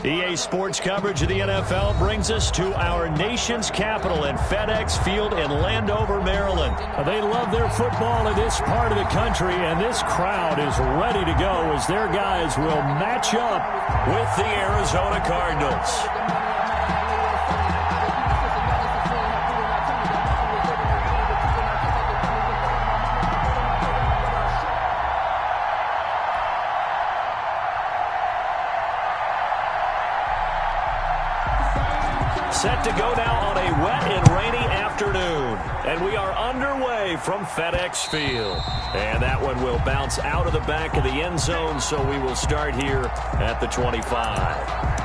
EA Sports coverage of the NFL brings us to our nation's capital at FedEx Field in Landover, Maryland. They love their football in this part of the country, and this crowd is ready to go as their guys will match up with the Arizona Cardinals. Set to go now on a wet and rainy afternoon. And we are underway from FedEx Field. And that one will bounce out of the back of the end zone, so we will start here at the 25.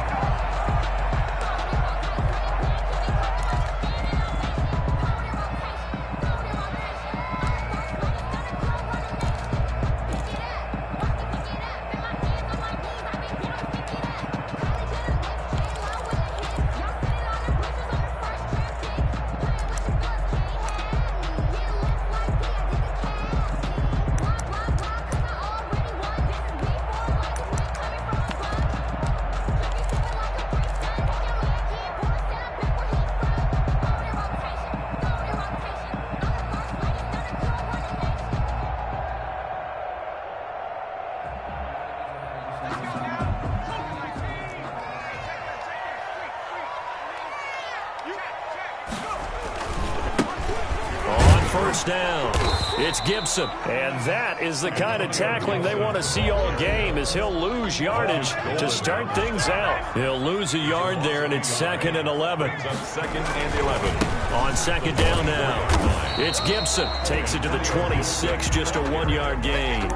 First down. It's Gibson. And that is the kind of tackling they want to see all game, as he'll lose yardage to start things out. He'll lose a yard there, and it's 2nd and 11. It's on 2nd and 11. On 2nd down now. It's Gibson. Takes it to the 26, just a 1-yard gain.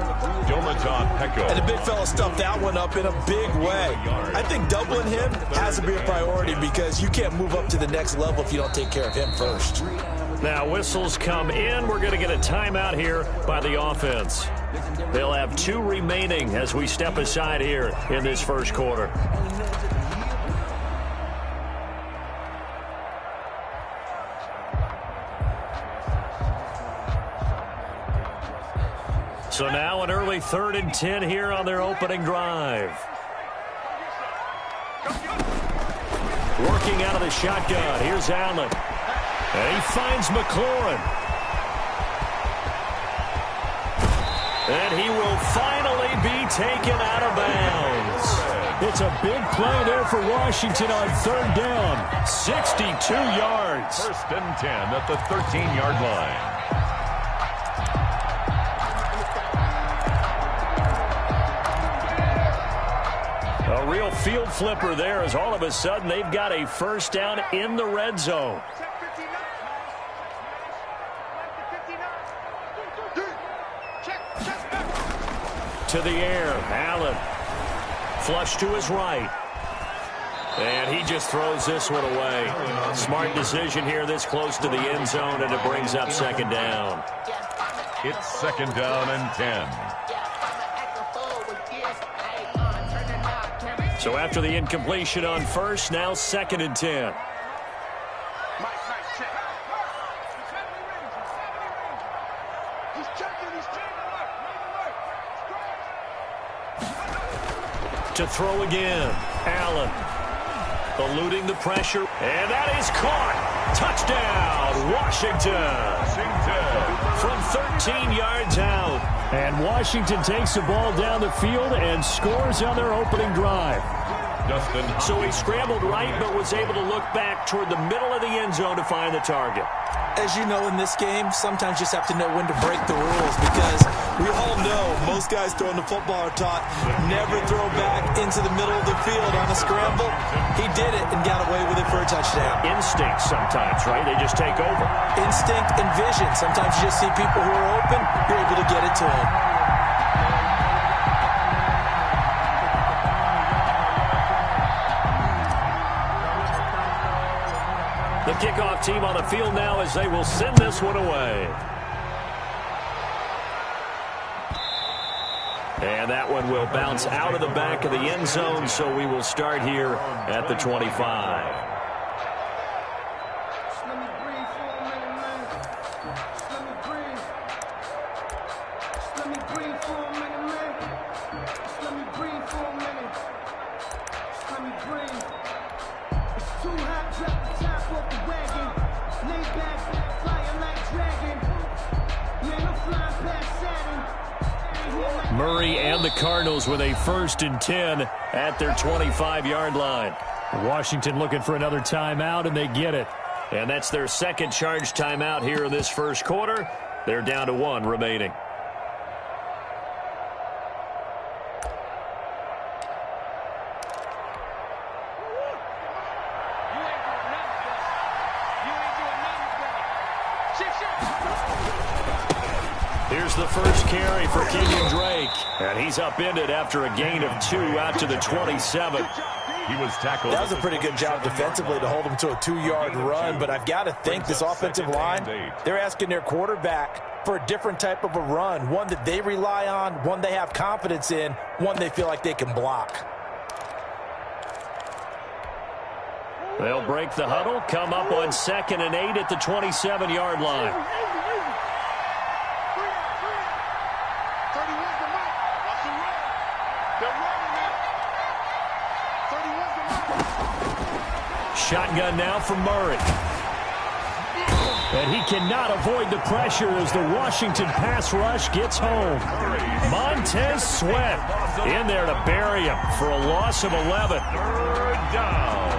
Jonathan Pecco. And the big fella stuffed that one up in a big way. I think doubling him has to be a priority because you can't move up to the next level if you don't take care of him first. Now whistles come in. We're going to get a timeout here by the offense. They'll have 2 remaining as we step aside here in this first quarter. So now an early 3rd and 10 here on their opening drive. Working out of the shotgun. Here's Allen. And he finds McLaurin. And he will finally be taken out of bounds. It's a big play there for Washington on 3rd down. 62 yards. 1st and 10 at the 13-yard line. A real field flipper there, as all of a sudden they've got a first down in the red zone. To the air, Allen. Flush to his right. And he just throws this one away. Smart decision here this close to the end zone, and it brings up 2nd down. It's 2nd down and 10. So after the incompletion on 1st, now 2nd and 10. To throw again. Allen eluding the pressure. And that is caught. Touchdown, Washington. From 13 yards out. And Washington takes the ball down the field and scores on their opening drive. So he scrambled right, but was able to look back toward the middle of the end zone to find the target. As you know, in this game, sometimes you just have to know when to break the rules, because we all know most guys throwing the football are taught never throw back into the middle of the field on a scramble. He did it and got away with it for a touchdown. Instinct sometimes, right? They just take over. Instinct and vision. Sometimes you just see people who are open, you're able to get it to them. The kickoff team on the field now as they will send this one away. And that one will bounce out of the back of the end zone, so we will start here at the 25. Let me breathe. Murray and the Cardinals with a 1st and 10 at their 25-yard line. Washington looking for another timeout, and they get it. And that's their second charge timeout here in this first quarter. They're down to 1 remaining. Here's the first carry for Kenyon Drake. And he's upended after a gain of 2 out to the 27. He was tackled. That was a pretty good job defensively to hold him to a 2-yard run, but I've got to think this offensive line, they're asking their quarterback for a different type of a run, one that they rely on, one they have confidence in, one they feel like they can block. They'll break the huddle, come up on 2nd and 8 at the 27-yard line. Shotgun now from Murray. And he cannot avoid the pressure as the Washington pass rush gets home. Montez Sweat in there to bury him for a loss of 11. 3rd down.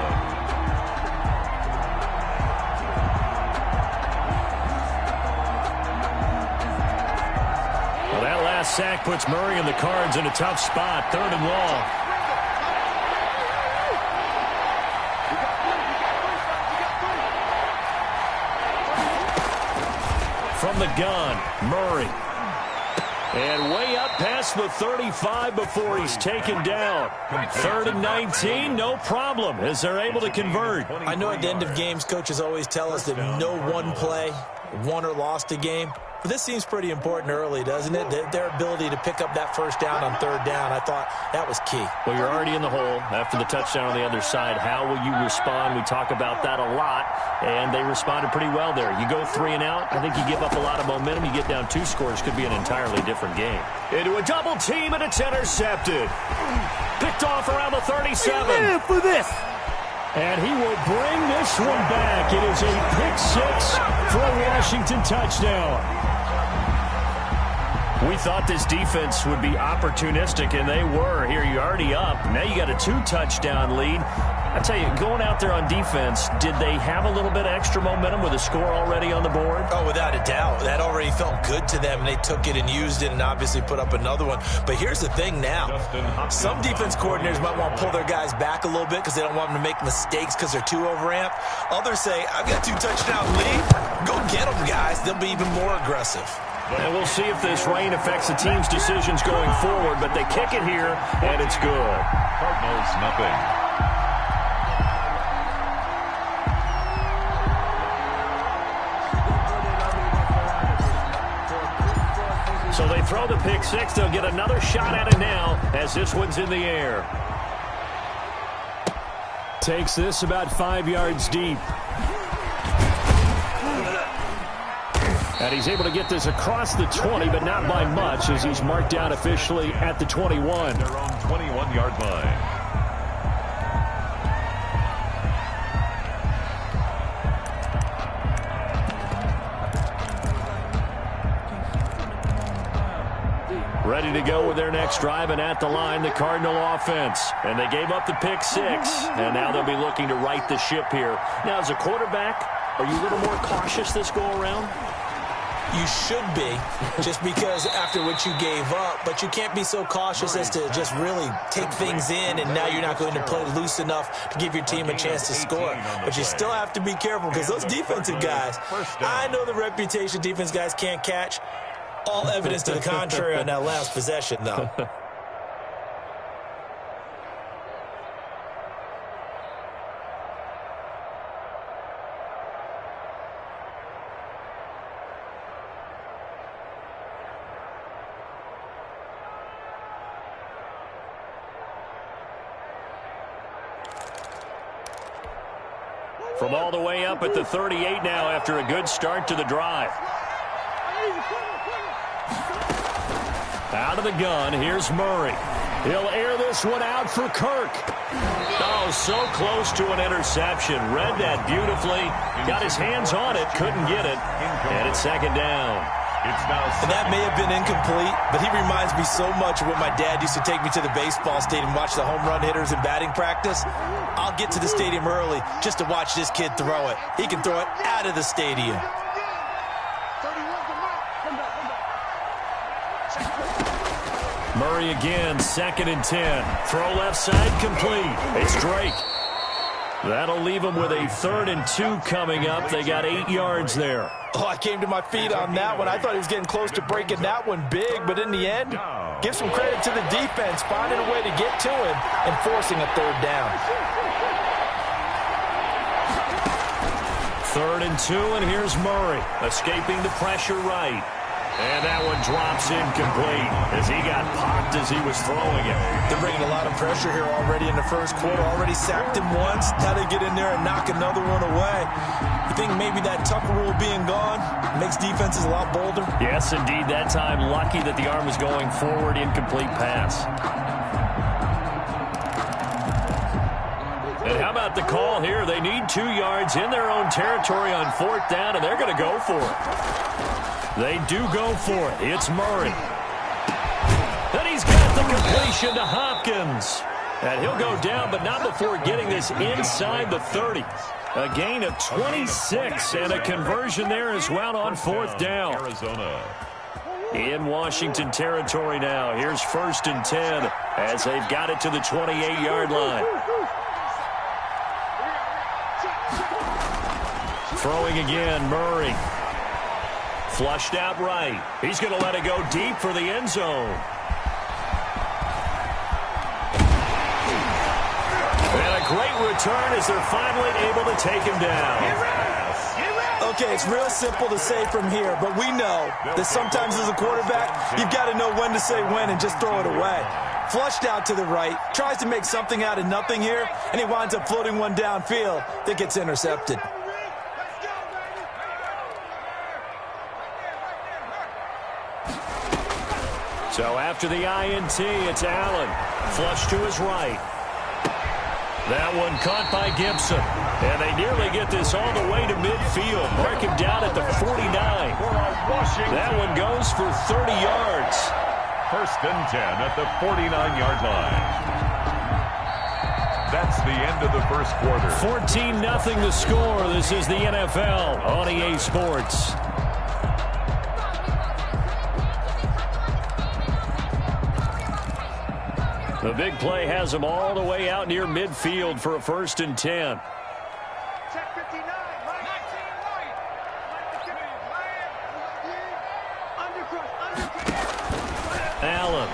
Well, that last sack puts Murray and the Cards in a tough spot. 3rd and long. From the gun, Murray. And way up past the 35 before he's taken down. 3rd and 19, no problem, as they're able to convert. I know at the end of games, coaches always tell us that no one play won or lost a game. But this seems pretty important early, doesn't it? Their ability to pick up that 1st down on 3rd down, I thought that was key. Well, you're already in the hole after the touchdown on the other side. How will you respond? We talk about that a lot, and they responded pretty well there. You go 3 and out, I think you give up a lot of momentum. You get down 2 scores, could be an entirely different game. Into a double team, and it's intercepted. Picked off around the 37. For this. And he will bring this one back. It is a pick 6 for a Washington touchdown. We thought this defense would be opportunistic, and they were. Here, you're already up. Now you got a 2-touchdown lead. I tell you, going out there on defense, did they have a little bit of extra momentum with a score already on the board? Oh, without a doubt. That already felt good to them, and they took it and used it and obviously put up another one. But here's the thing now. Some defense coordinators might want to pull their guys back a little bit because they don't want them to make mistakes because they're too overamped. Others say, I've got 2-touchdown lead. Go get them, guys. They'll be even more aggressive. And we'll see if this rain affects the team's decisions going forward, but they kick it here, and it's good. Cardinals, nothing. So they throw the pick 6. They'll get another shot at it now as this one's in the air. Takes this about 5 yards deep. And he's able to get this across the 20, but not by much, as he's marked down officially at the 21. Their own 21-yard line. Ready to go with their next drive, and at the line, the Cardinal offense. And they gave up the pick 6, and now they'll be looking to right the ship here. Now, as a quarterback, are you a little more cautious this go-around? You should be, just because after what you gave up, but you can't be so cautious as to just really take things in, and now you're not going to play loose enough to give your team a chance to score. But you still have to be careful because those defensive guys, I know the reputation defense guys can't catch. All evidence to the contrary on that last possession, though. From all the way up at the 38 now after a good start to the drive. Out of the gun, here's Murray. He'll air this one out for Kirk. Oh, so close to an interception. Read that beautifully. Got his hands on it, couldn't get it. And it's 2nd down. It's now And that may have been incomplete, but he reminds me so much of when my dad used to take me to the baseball stadium and watch the home run hitters in batting practice. I'll get to the stadium early just to watch this kid throw it. He can throw it out of the stadium. Murray again, 2nd and 10. Throw left side, complete. It's Drake. That'll leave them with a 3rd and 2 coming up. They got 8 yards there. Oh, I came to my feet on that one. I thought he was getting close to breaking that one big, but in the end, give some credit to the defense, finding a way to get to him and forcing a 3rd down. 3rd and 2, and here's Murray, escaping the pressure right. And that one drops incomplete as he got popped as he was throwing it. They're bringing a lot of pressure here already in the first quarter. Already sacked him once. Now they get in there and knock another one away. You think maybe that Tucker rule being gone makes defenses a lot bolder? Yes, indeed. That time, lucky that the arm was going forward, incomplete pass. And how about the call here? They need 2 yards in their own territory on 4th down, and they're going to go for it. They do go for it. It's Murray. And he's got the completion to Hopkins. And he'll go down, but not before getting this inside the 30. A gain of 26 and a conversion there as well on 4th down. Arizona. In Washington territory now. Here's 1st and 10 as they've got it to the 28-yard line. Throwing again, Murray. Flushed out right. He's going to let it go deep for the end zone. And a great return as they're finally able to take him down. Okay, it's real simple to say from here, but we know that sometimes as a quarterback, you've got to know when to say when and just throw it away. Flushed out to the right, tries to make something out of nothing here, and he winds up floating one downfield that gets intercepted. So after the INT, it's Allen. Flush to his right. That one caught by Gibson. And they nearly get this all the way to midfield. Mark him down at the 49. That one goes for 30 yards. 1st and 10 at the 49-yard line. That's the end of the first quarter. 14-0 the score. This is the NFL on EA Sports. The big play has them all the way out near midfield for a 1st and 10. Allen.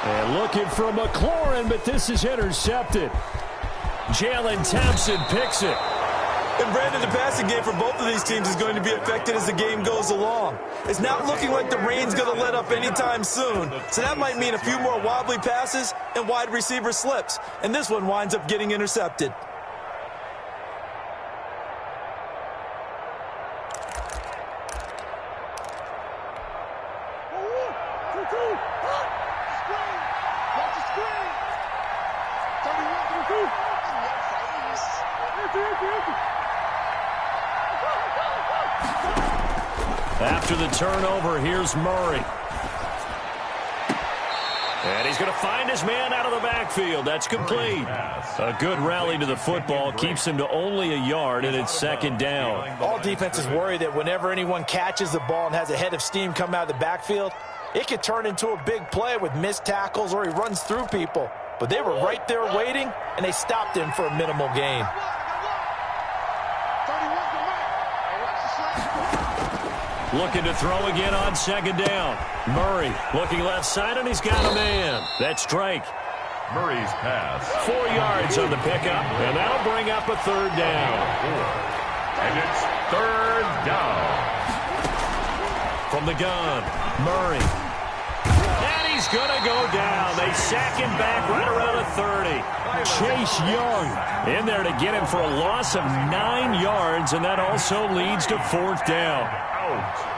And looking for McLaurin, but this is intercepted. Jalen Thompson picks it. And Brandon, the passing game for both of these teams is going to be affected as the game goes along. It's not looking like the rain's going to let up anytime soon. So that might mean a few more wobbly passes and wide receiver slips. And this one winds up getting intercepted. After the turnover, here's Murray. And he's going to find his man out of the backfield. That's complete. A good rally to the football keeps him to only a yard, and it's 2nd down. All defenses worry that whenever anyone catches the ball and has a head of steam come out of the backfield, it could turn into a big play with missed tackles or he runs through people. But they were right there waiting, and they stopped him for a minimal gain. Looking to throw again on 2nd down. Murray looking left side, and he's got a man. That's Drake. Murray's pass. 4 yards on the pickup, and that'll bring up a 3rd down. And it's 3rd down. From the gun, Murray. And he's going to go down. They sack him back right around a 30. Chase Young in there to get him for a loss of 9 yards, and that also leads to 4th down. Out.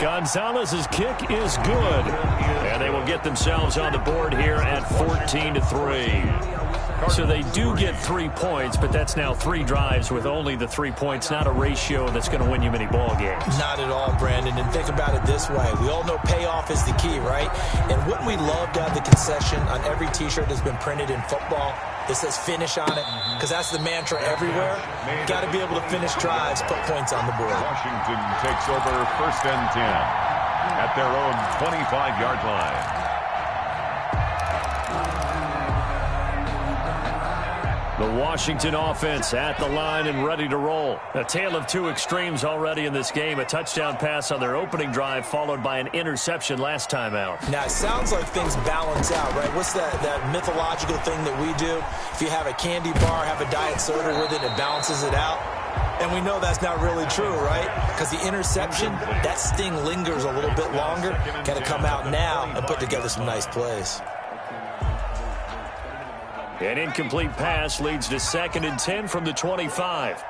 Gonzalez's kick is good. And they will get themselves on the board here at 14-3. So they do get 3 points, but that's now 3 drives with only the 3 points, not a ratio that's going to win you many ball games. Not at all, Brandon. And think about it this way. We all know payoff is the key, right? And wouldn't we love to have the concession on every T-shirt that's been printed in football that says finish on it? Because that's the mantra everywhere. Got to be able to finish drives, put points on the board. Washington takes over 1st and 10 at their own 25-yard line. The Washington offense at the line and ready to roll. A tale of two extremes already in this game. A touchdown pass on their opening drive followed by an interception last time out. Now, it sounds like things balance out, right? What's that mythological thing that we do? If you have a candy bar, have a diet soda with it, it balances it out. And we know that's not really true, right? Because the interception, that sting lingers a little bit longer. Got to come out now and put together some nice plays. An incomplete pass leads to 2nd and 10 from the 25.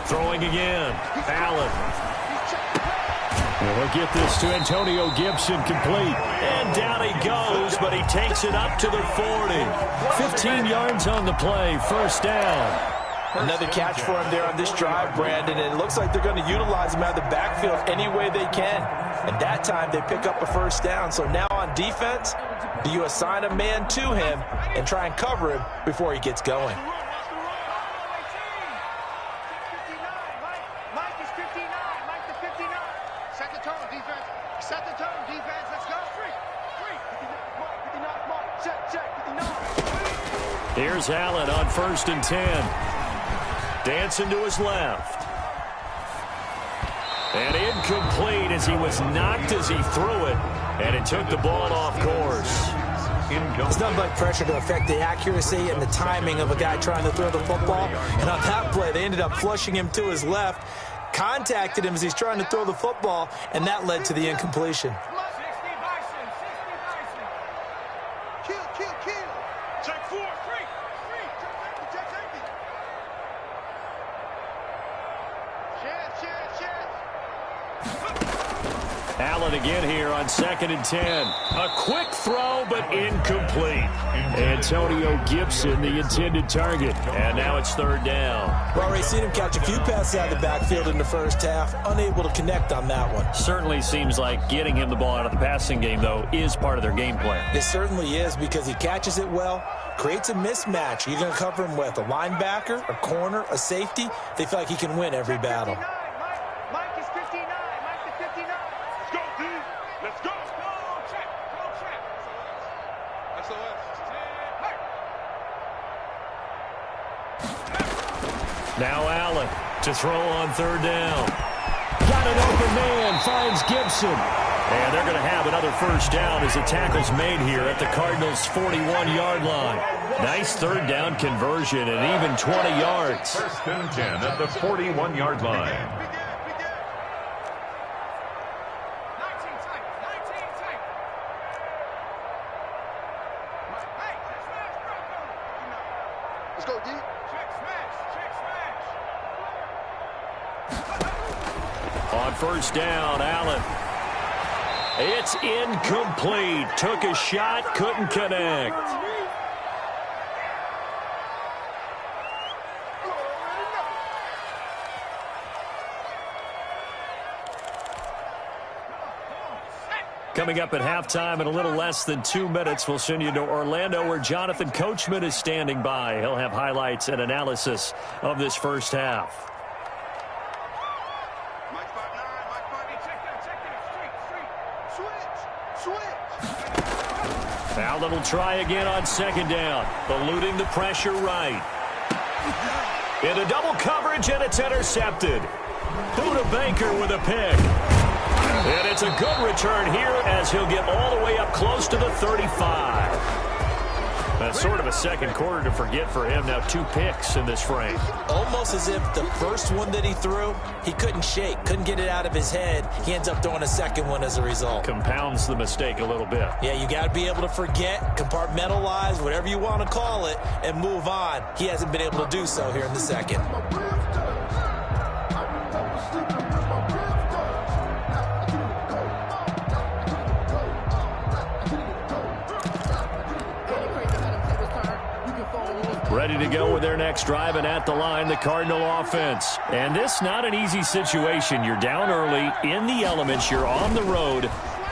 Throwing again. Allen. We'll get this to Antonio Gibson, complete. And down he goes, but he takes it up to the 40. 15 yards on the play, 1st down. Another catch for him there on this drive, Brandon, and it looks like they're going to utilize him out of the backfield any way they can. And that time they pick up a 1st down. So now on defense, do you assign a man to him and try and cover him before he gets going? Mike is 59. Mike the 59. Set the tone, defense. Set the tone, defense. Let's go. 59, Mark. Check. 59. Here's Allen on 1st and 10. Dancing to his left. And incomplete as he was knocked as he threw it. And it took the ball off course. It's nothing like pressure to affect the accuracy and the timing of a guy trying to throw the football. And on that play, they ended up flushing him to his left, contacted him as he's trying to throw the football, and that led to the incompletion. Allen again here on 2nd and 10. A quick throw, but incomplete. Antonio Gibson, the intended target. And now it's 3rd down. We've already seen him catch a few passes out of the backfield in the 1st half. Unable to connect on that one. Certainly seems like getting him the ball out of the passing game, though, is part of their game plan. It certainly is because he catches it well, creates a mismatch. You're going to cover him with a linebacker, a corner, a safety. They feel like he can win every battle. Mike is 59. Mike the 59. Let's go, D. Let's go. Go check. That's the left. Now Allen to throw on 3rd down. Got an open man, finds Gibson. And they're going to have another 1st down as the tackle's made here at the Cardinals' 41-yard line. Nice 3rd down conversion and even 20 yards. 1st and 10 at the 41-yard line. Let's go, D. On 1st down, Allen. It's incomplete. Took a shot, couldn't connect. Coming up at halftime in a little less than 2 minutes, we'll send you to Orlando where Jonathan Coachman is standing by. He'll have highlights and analysis of this 1st half. Allen will try again on 2nd down. Eluding the pressure right. Into double coverage, and it's intercepted. Buda Baker with a pick. And it's a good return here as he'll get all the way up close to the 35. That's sort of a second quarter to forget for him. Now 2 picks in this frame. Almost as if the first one that he threw, he couldn't shake, couldn't get it out of his head. He ends up throwing a second one as a result. Compounds the mistake a little bit. Yeah, you got to be able to forget, compartmentalize, whatever you want to call it, and move on. He hasn't been able to do so here in the second. Ready to go with their next drive, and at the line, the Cardinal offense. And this not an easy situation. You're down early, in the elements, you're on the road.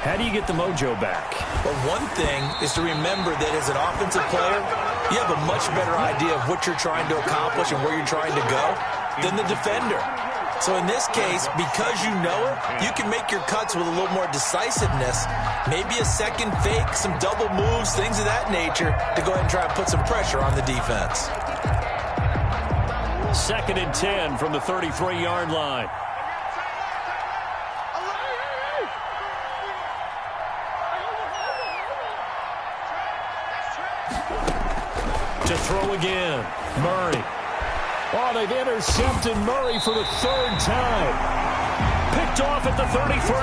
How do you get the mojo back? Well, one thing is to remember that as an offensive player, you have a much better idea of what you're trying to accomplish and where you're trying to go than the defender. So in this case, because you know it, you can make your cuts with a little more decisiveness, maybe a second fake, some double moves, things of that nature, to go ahead and try and put some pressure on the defense. 2nd and 10 from the 33-yard line. To throw again, Murray. Oh, they've intercepted Murray for the 3rd time. Picked off at the 33.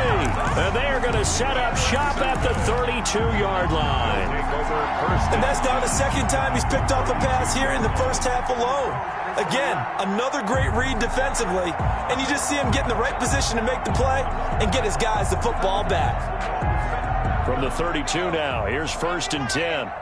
And they are going to set up shop at the 32-yard line. And that's now the 2nd time he's picked off a pass here in the first half alone. Again, another great read defensively. And you just see him get in the right position to make the play and get his guys the football back. From the 32 now, here's 1st and 10.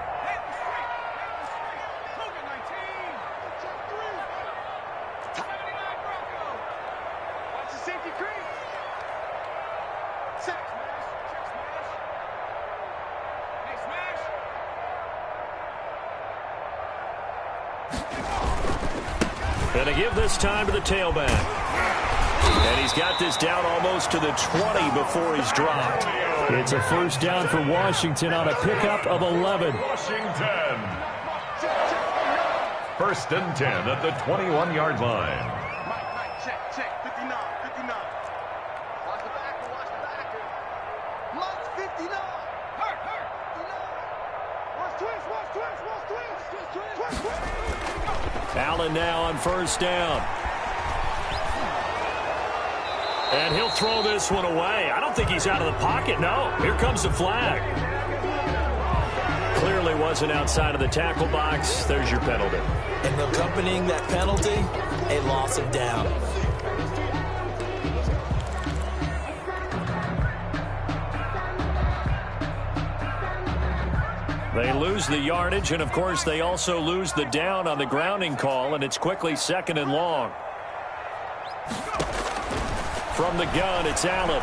Going to give this time to the tailback. And he's got this down almost to the 20 before he's dropped. It's a first down for Washington on a pickup of 11. Washington. 1st and 10 at the 21-yard line. Check. 59. Watch the backer. Mike's 59. Hurt. 59. Watch twist. Allen now on 1st down. And he'll throw this one away. I don't think he's out of the pocket. No, here comes the flag. Clearly wasn't outside of the tackle box. There's your penalty. And accompanying that penalty, a loss of down. They lose the yardage, and of course they also lose the down on the grounding call, and it's quickly 2nd and long. From the gun, it's Allen.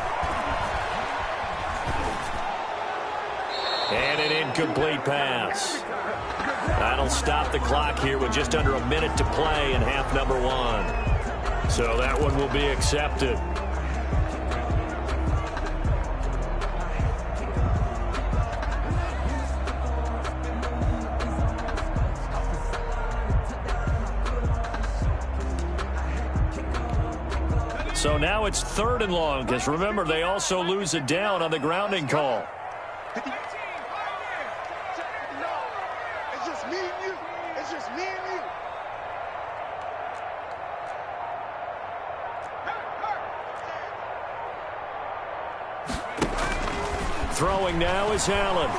And an incomplete pass. That'll stop the clock here with just under a minute to play in half number 1. So that one will be accepted. So now it's 3rd and long, because remember, they also lose a down on the grounding call. It's just me and you. Throwing now is Allen.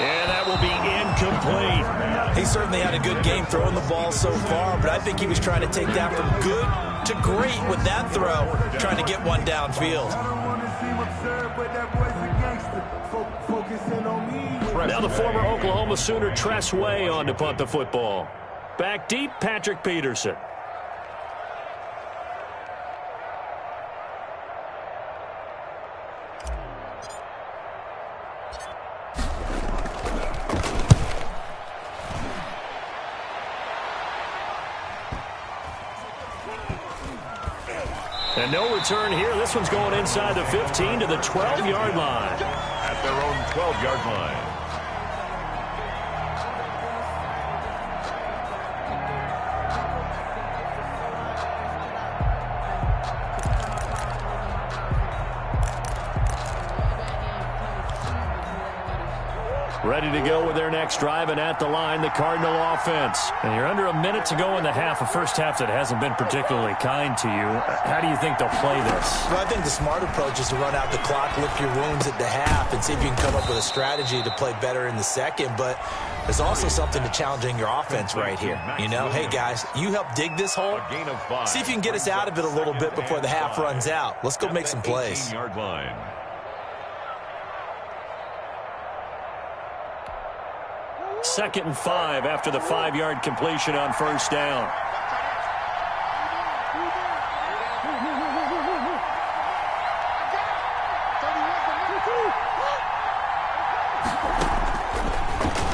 And that will be incomplete. He certainly had a good game throwing the ball so far, but I think he was trying to take that from good to great with that throw, trying to get one downfield. Now the former Oklahoma Sooner Tress Way on to punt the football. Back deep, Patrick Peterson. And no return here. This one's going inside the 15 to the 12-yard line. At their own 12-yard line. Ready to go with their next drive, and at the line, the Cardinal offense. And you're under a minute to go in the half, a first half that hasn't been particularly kind to you. How do you think they'll play this? Well, I think the smart approach is to run out the clock, lick your wounds at the half, and see if you can come up with a strategy to play better in the second. But there's also something to challenging your offense right here. You know, hey, guys, you help dig this hole. See if you can get us out of it a little bit before the half runs out. Let's go make some plays. 18-yard line. Second and 5 after the 5-yard completion on first down.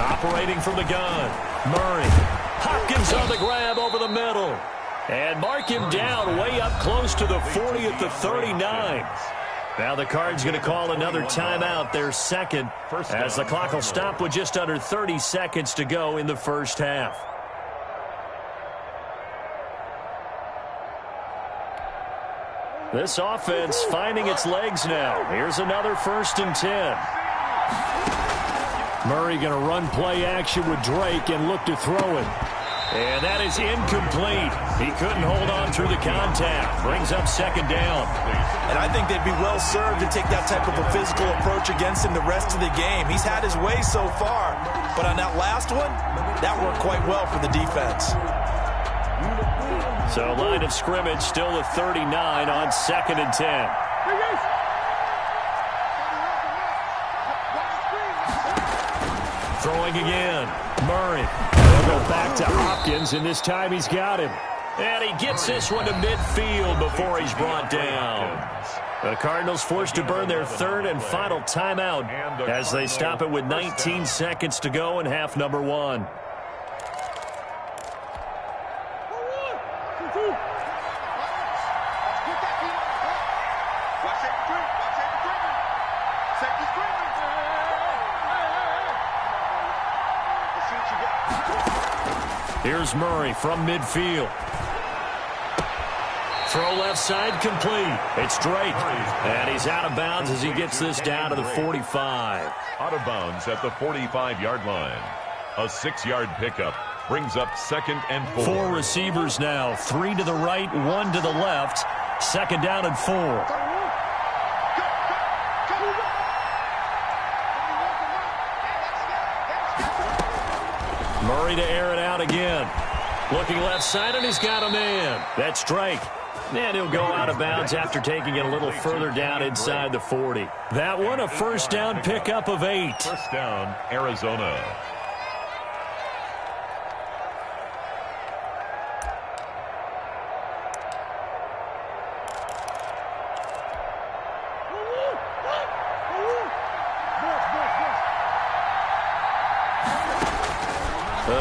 Operating from the gun, Murray. Hopkins on the grab over the middle. And mark him down way up close to the 40 at the 39. Now the Cards going to call another timeout, their second, as the clock will stop with just under 30 seconds to go in the first half. This offense finding its legs now. Here's another 1st and 10. Murray going to run play action with Drake and look to throw it. And that is incomplete. He couldn't hold on through the contact. Brings up second down. And I think they'd be well served to take that type of a physical approach against him the rest of the game. He's had his way so far. But on that last one, that worked quite well for the defense. So line of scrimmage still the 39 on 2nd and 10. Throwing again. Murray. They'll go back to Hopkins, and this time he's got him. And he gets this one to midfield before he's brought down. The Cardinals forced to burn their 3rd and final timeout as they stop it with 19 seconds to go in half number 1. Here's Murray from midfield. Throw left side complete. It's Drake. And he's out of bounds as he gets this down to the 45. Out of bounds at the 45-yard line. A 6-yard pickup brings up 2nd and 4. 4 receivers now. 3 to the right, 1 to the left. 2nd down and 4. Murray to air it out again. Looking left side, and he's got a man. That's Drake. And he'll go out of bounds after taking it a little further down inside the 40. That one, a 1st down pickup of 8. 1st down, Arizona.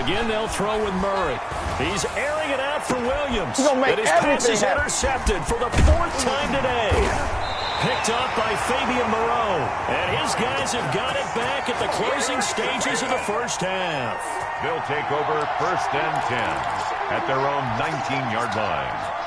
Again, they'll throw with Murray. He's airing it out for Williams. And his pass is intercepted for the 4th time today. Picked off by Fabian Moreau. And his guys have got it back at the closing stages of the first half. They'll take over 1st and 10 at their own 19-yard line.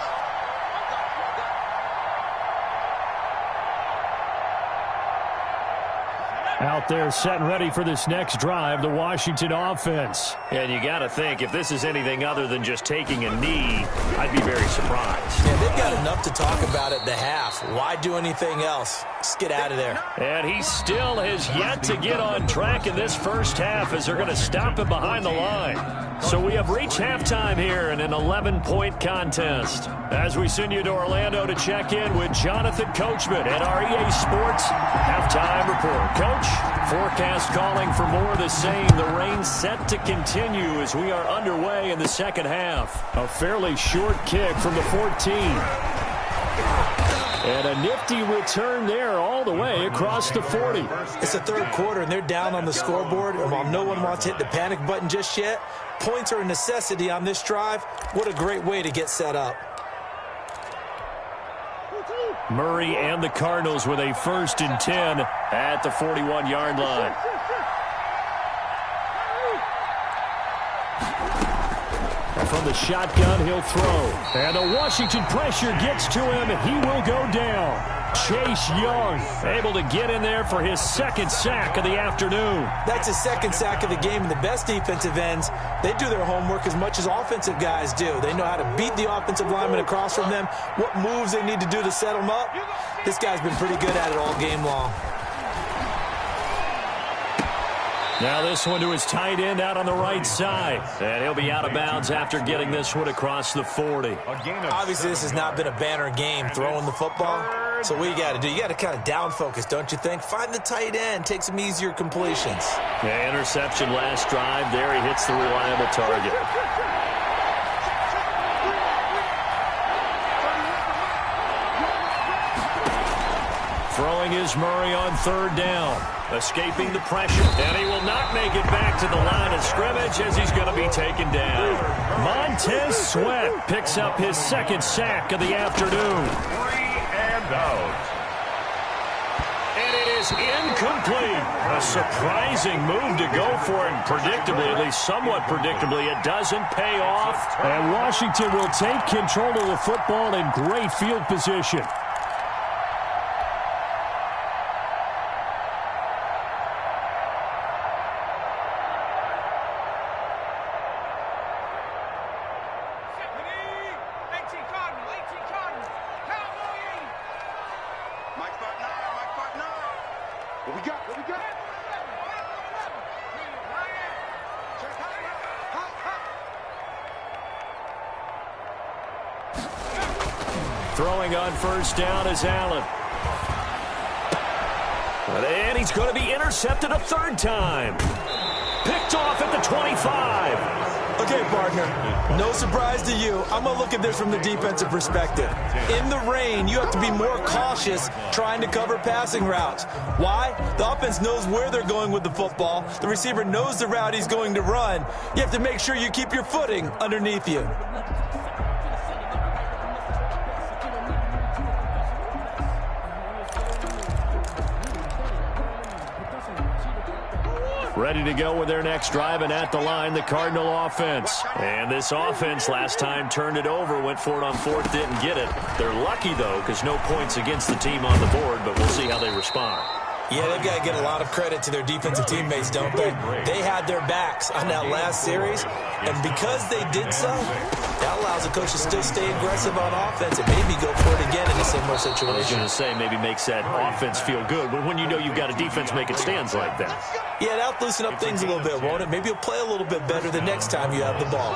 Out there set and ready for this next drive, the Washington offense. And you got to think, if this is anything other than just taking a knee, I'd be very surprised. Yeah, they've got enough to talk about at the half. Why do anything else? Just get out of there. And he still has yet to get on track in this first half as they're going to stop him behind the line. So we have reached halftime here in an 11-point contest. As we send you to Orlando to check in with Jonathan Coachman at our EA Sports Halftime Report. Coach, forecast calling for more of the same. The rain set to continue as we are underway in the second half. A fairly short kick from the 14. And a nifty return there all the way across the 40. It's the 3rd quarter, and they're down on the scoreboard. And while no one wants to hit the panic button just yet, points are a necessity on this drive. What a great way to get set up. Murray and the Cardinals with a 1st and 10 at the 41-yard line. From the shotgun, he'll throw. And the Washington pressure gets to him. He will go down. Chase Young able to get in there for his second sack of the afternoon. That's his second sack of the game, and the best defensive ends, they do their homework as much as offensive guys do. They know how to beat the offensive lineman across from them, what moves they need to do to set them up. This guy's been pretty good at it all game long. Now this one to his tight end out on the right side. And he'll be out of bounds after getting this one across the 40. Obviously, this has not been a banner game throwing the football. So what you got to do, you got to kind of down focus, don't you think? Find the tight end, take some easier completions. Yeah, interception last drive. There he hits the reliable target. Throwing is Murray on third down. Escaping the pressure. And he will not make it back to the line of scrimmage as he's going to be taken down. Montez Sweat picks up his second sack of the afternoon. 3 and out. And it is incomplete. A surprising move to go for it. Predictably, at least somewhat predictably, it doesn't pay off. And Washington will take control of the football in great field position. Throwing on first down is Allen. And he's going to be intercepted a third time. Picked off at the 25. Okay, partner, no surprise to you. I'm going to look at this from the defensive perspective. In the rain, you have to be more cautious trying to cover passing routes. Why? The offense knows where they're going with the football. The receiver knows the route he's going to run. You have to make sure you keep your footing underneath you. Ready to go with their next drive, and at the line, the Cardinal offense. And this offense last time turned it over, went for it on fourth, didn't get it. They're lucky, though, because no points against the team on the board, but we'll see how they respond. Yeah, they've got to get a lot of credit to their defensive teammates, don't they? They had their backs on that last series, and because they did so, that allows the coach to still stay aggressive on offense and maybe go for it again in a similar situation. I was going to say, maybe makes that offense feel good, but when you know you've got a defense making stands like that. Yeah, that'll loosen up things a little bit, won't it? Maybe you'll play a little bit better the next time you have the ball.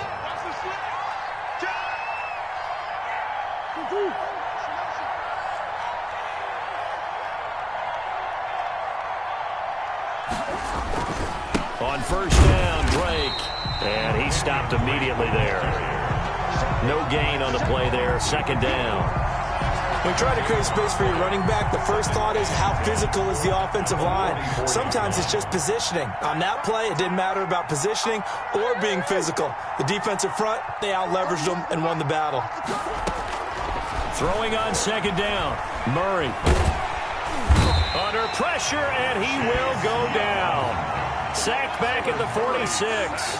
On first down, Drake. And he stopped immediately there. No gain on the play there. Second down. When you try to create space for your running back, the first thought is how physical is the offensive line. Sometimes it's just positioning. On that play, it didn't matter about positioning or being physical. The defensive front, they out-leveraged them and won the battle. Throwing on second down, Murray. Under pressure, and he will go down. Sacked back at the 46.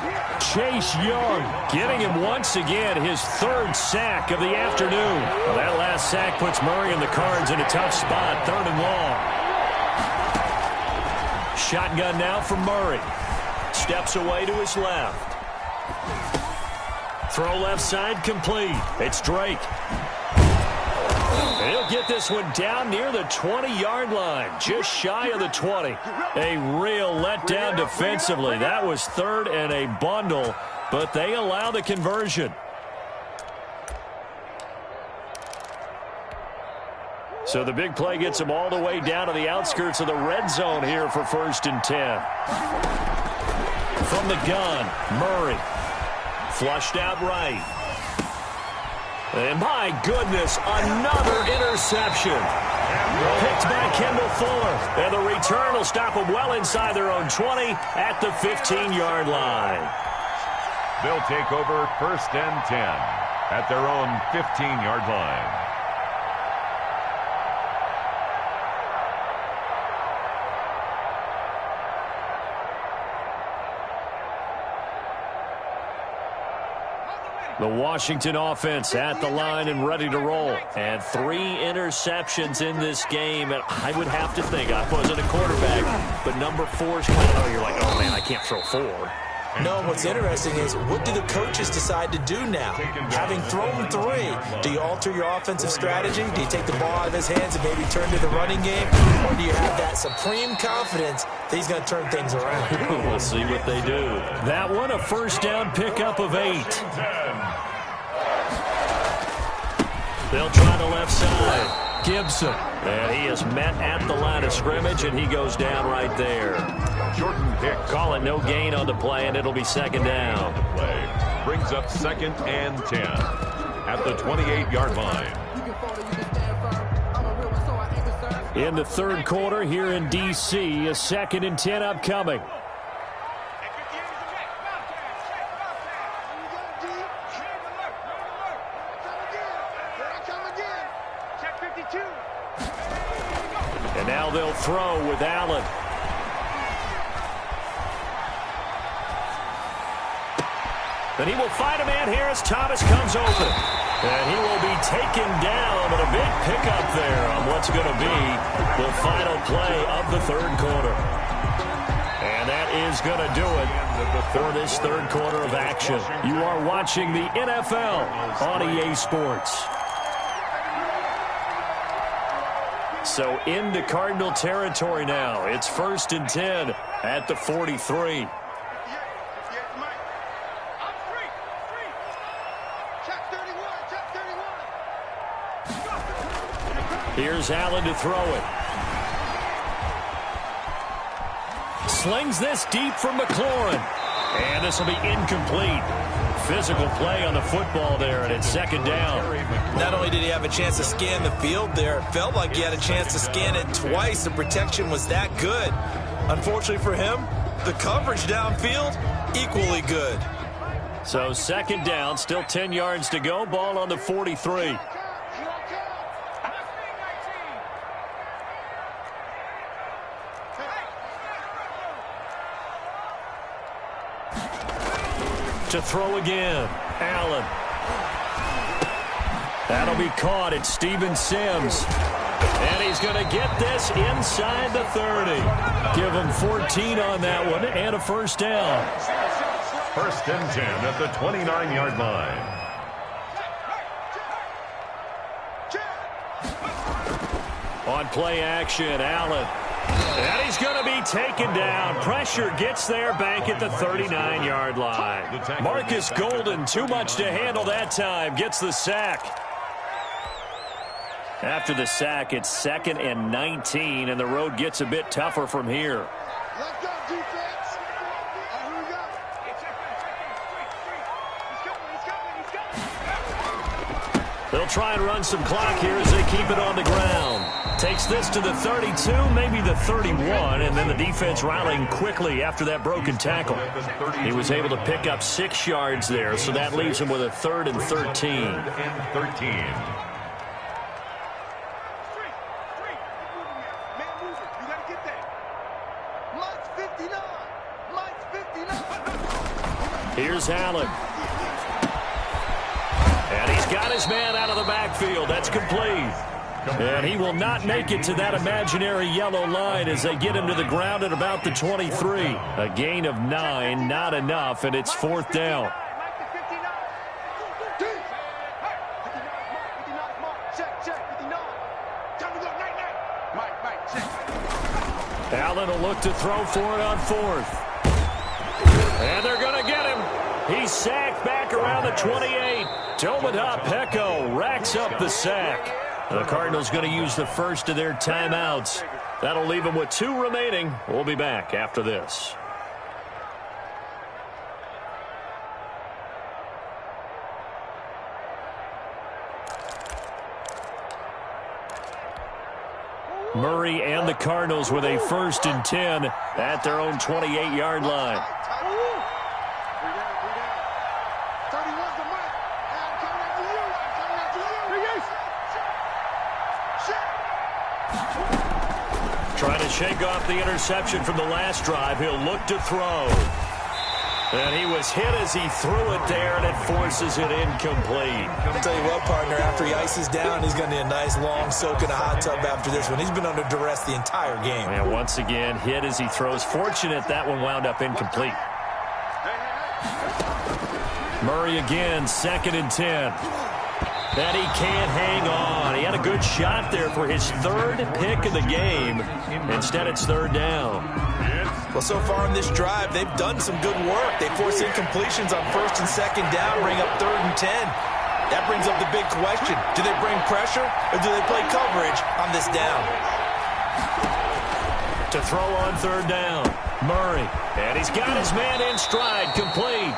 Chase Young getting him once again his third sack of the afternoon. Well, that last sack puts Murray and the Cards in a tough spot, third and long. Shotgun now from Murray. Steps away to his left. Throw left side complete. It's Drake. He'll get this one down near the 20-yard line, just shy of the 20. A real letdown defensively. That was third and a bundle, but they allow the conversion. So the big play gets him all the way down to the outskirts of the red zone here for 1st and 10. From the gun, Murray. Flushed out right. And my goodness, another interception. Picked by Kendall Fuller. And the return will stop them well inside their own 20 at the 15-yard line. They'll take over 1st and 10 at their own 15-yard line. The Washington offense at the line and ready to roll. And 3 interceptions in this game. And I would have to think, I wasn't a quarterback, but number 4 is kind of, you're like, oh, man, I can't throw 4. No, what's interesting is what do the coaches decide to do now? Having thrown 3, do you alter your offensive strategy? Do you take the ball out of his hands and maybe turn to the running game? Or do you have that supreme confidence that he's going to turn things around? We'll see what they do. That one, a first down pickup of 8. They'll try the left side. Gibson. And he is met at the line of scrimmage, and he goes down right there. Jordan Hicks. Call it no gain on the play, and it'll be second down. Play brings up 2nd and 10 at the 28-yard line. In the third quarter here in D.C., a 2nd and 10 upcoming. And now they'll throw with Allen. And he will find a man here as Thomas comes open. And he will be taken down, but a big pickup there on what's going to be the final play of the third quarter. And that is going to do it for this third quarter of action. You are watching the NFL on EA Sports. So into Cardinal territory now. It's 1st and 10 at the 43. Here's Allen to throw it. Slings this deep for McLaurin. And this will be incomplete. Physical play on the football there, and it's 2nd down. Not only did he have a chance to scan the field there, it felt like he had a chance to scan it twice. The protection was that good. Unfortunately for him, the coverage downfield, equally good. So 2nd down, still 10 yards to go. Ball on the 43. To throw again, Allen. That'll be caught. It's Steven Sims. And he's going to get this inside the 30. Give him 14 on that one and a first down. 1st and 10 at the 29-yard line. On play action, Allen. And he's going to be taken down. Pressure gets there back at the 39-yard line. Marcus Golden, too much to handle that time, gets the sack. After the sack, it's 2nd and 19, and the road gets a bit tougher from here. Let's go, defense. Here we go. They'll try and run some clock here as they keep it on the ground. Takes this to the 32, maybe the 31, and then the defense rallying quickly after that broken tackle. He was able to pick up 6 yards there, so that leaves him with a 3rd and 13. 3rd and 13. Here's Allen. And he's got his man out of the backfield. That's complete. And he will not make it to that imaginary yellow line as they get him to the ground at about the 23. A gain of 9, not enough, and it's 4th down. Allen will look to throw for it on 4th. And they're going to get him. He's sacked back around the 28. Tomaha Peko racks up the sack. The Cardinals going to use the first of their timeouts. That'll leave them with 2 remaining. We'll be back after this. Murray and the Cardinals with a 1st and 10 at their own 28-yard line. Trying to shake off the interception from the last drive. He'll look to throw. And he was hit as he threw it there, and it forces it incomplete. I'll tell you what, partner, after he ices down, he's going to need a nice long soak in a hot tub after this one. He's been under duress the entire game. And once again, hit as he throws. Fortunate that one wound up incomplete. Murray again, 2nd and 10. And he can't hang on. He had a good shot there for his 3rd pick of the game. Instead, it's 3rd down. Well, so far in this drive, they've done some good work. They force incompletions on 1st and 2nd down, bring up 3rd and 10. That brings up the big question. Do they bring pressure or do they play coverage on this down? To throw on 3rd down, Murray. And he's got his man in stride, complete.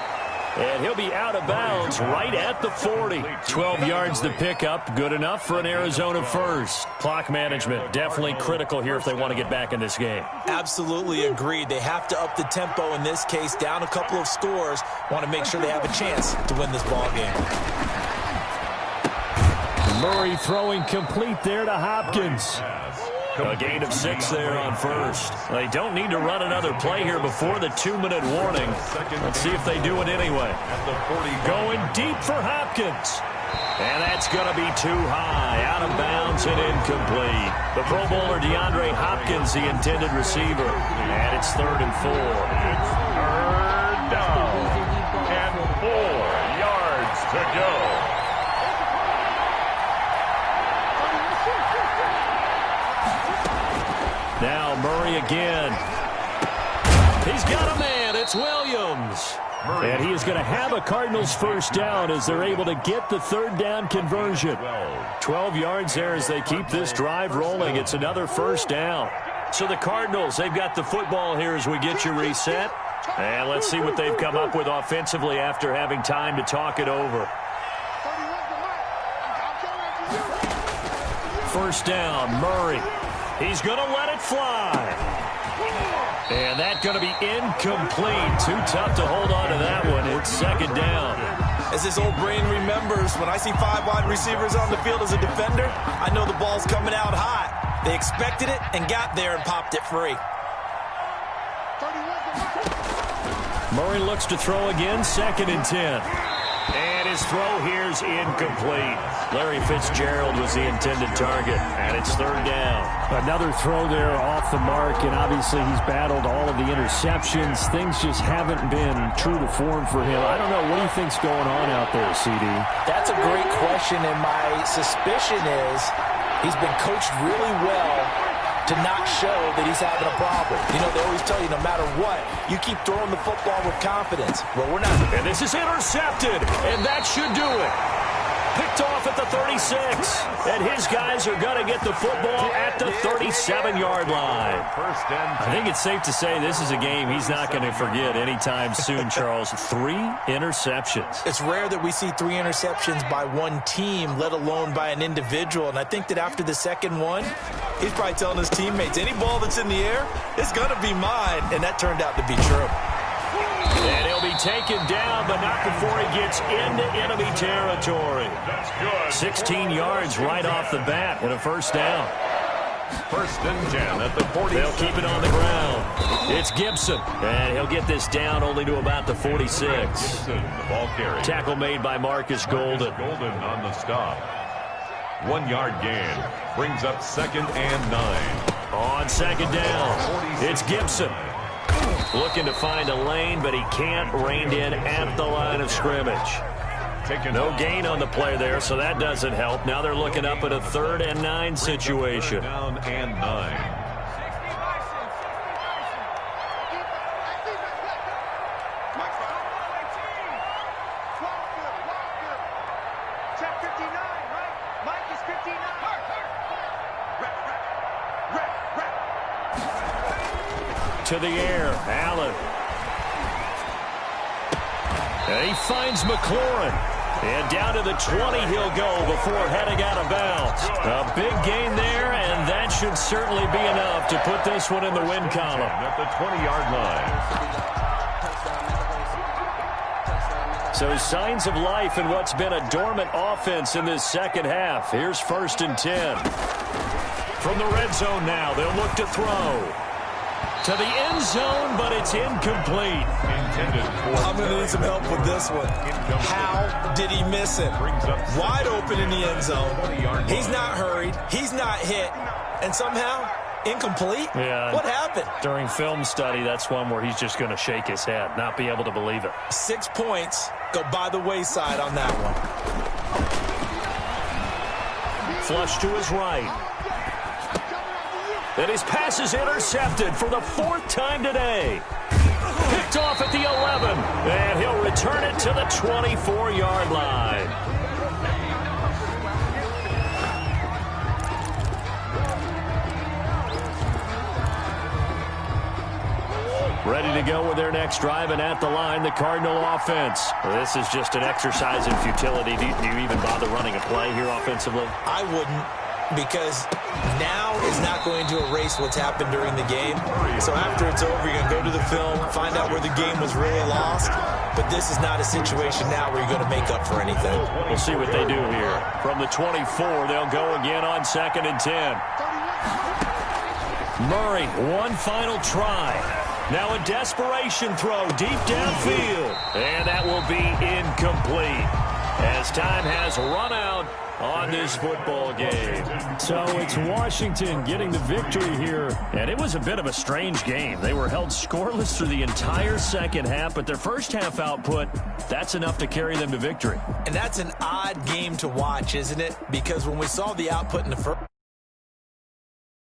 And he'll be out of bounds right at the 40. 12 yards to pick up. Good enough for an Arizona first. Clock management definitely critical here if they want to get back in this game. Absolutely agreed. They have to up the tempo in this case. Down a couple of scores. Want to make sure they have a chance to win this ball game. Murray throwing complete there to Hopkins. A gain of 6 there on 1st. They don't need to run another play here before the 2-minute warning. Let's see if they do it anyway. Going deep for Hopkins. And that's going to be too high. Out of bounds and incomplete. The Pro Bowler DeAndre Hopkins, the intended receiver. And it's 3rd and 4. It's 3rd down. And 4 yards to go. Now Murray again. He's got a man. It's Williams. And he is going to have a Cardinals first down as they're able to get the 3rd down conversion. 12 yards there as they keep this drive rolling. It's another first down. So the Cardinals, they've got the football here as we get you reset. And let's see what they've come up with offensively after having time to talk it over. First down, Murray. He's going to let it fly. And that's going to be incomplete. Too tough to hold on to that one. It's 2nd down. As this old brain remembers, when I see 5 wide receivers on the field as a defender, I know the ball's coming out hot. They expected it and got there and popped it free. Murray looks to throw again, 2nd and 10. And his throw here's incomplete. Larry Fitzgerald was the intended target, and it's 3rd down. Another throw there off the mark, and obviously he's battled all of the interceptions. Things just haven't been true to form for him. I don't know. What do you think's going on out there, CD? That's a great question, and my suspicion is he's been coached really well to not show that he's having a problem. You know, they always tell you no matter what, you keep throwing the football with confidence. Well, we're not. And this is intercepted, and that should do it. Picked off at the 36, and his guys are going to get the football at the 37-yard line. I think it's safe to say this is a game he's not going to forget anytime soon, Charles. 3 interceptions. It's rare that we see 3 interceptions by one team, let alone by an individual, and I think that after the second one, he's probably telling his teammates, any ball that's in the air, it's going to be mine, and that turned out to be true. And he'll be taken down, but not before he gets into enemy territory. That's good. 16 yards right off the bat and a first down. 1st and 10 at the 40. They'll keep it on the ground. It's Gibson, and he'll get this down only to about the 46. Gibson, the ball carry. Tackle made by Marcus Golden. Golden on the stop. 1 yard gain brings up 2nd and 9. On 2nd down, it's Gibson. Looking to find a lane, but he can't rein in at the line of scrimmage. No gain on the play there, so that doesn't help. Now they're looking up at a 3rd and 9 situation. 3rd down and 9. To the air, Allen. And he finds McLaurin. And down to the 20 he'll go before heading out of bounds. A big gain there, and that should certainly be enough to put this one in the win column. At the 20-yard line. So signs of life in what's been a dormant offense in this second half. Here's 1st and 10. From the red zone now, they'll look to throw. To the end zone, but it's incomplete. intended for... I'm going to need some help with this one. How did he miss it? Wide open in the end zone. He's not hurried. He's not hit. And somehow, incomplete? Yeah. What happened? During film study, that's one where he's just going to shake his head, not be able to believe it. 6 points go by the wayside on that one. Flush to his right. And his pass is intercepted for the 4th time today. Picked off at the 11. And he'll return it to the 24-yard line. Ready to go with their next drive, and at the line, the Cardinal offense. This is just an exercise in futility. Do you even bother running a play here offensively? I wouldn't, because now is not going to erase what's happened during the game. So after it's over, you're going to go to the film, find out where the game was really lost. But this is not a situation now where you're going to make up for anything. We'll see what they do here. From the 24, they'll go again on 2nd and 10. Murray, one final try. Now a desperation throw deep downfield. And that will be incomplete, as time has run out on this football game. So it's Washington getting the victory here. And it was a bit of a strange game. They were held scoreless through the entire second half, but their first half output, that's enough to carry them to victory. And that's an odd game to watch, isn't it? Because when we saw the output in the first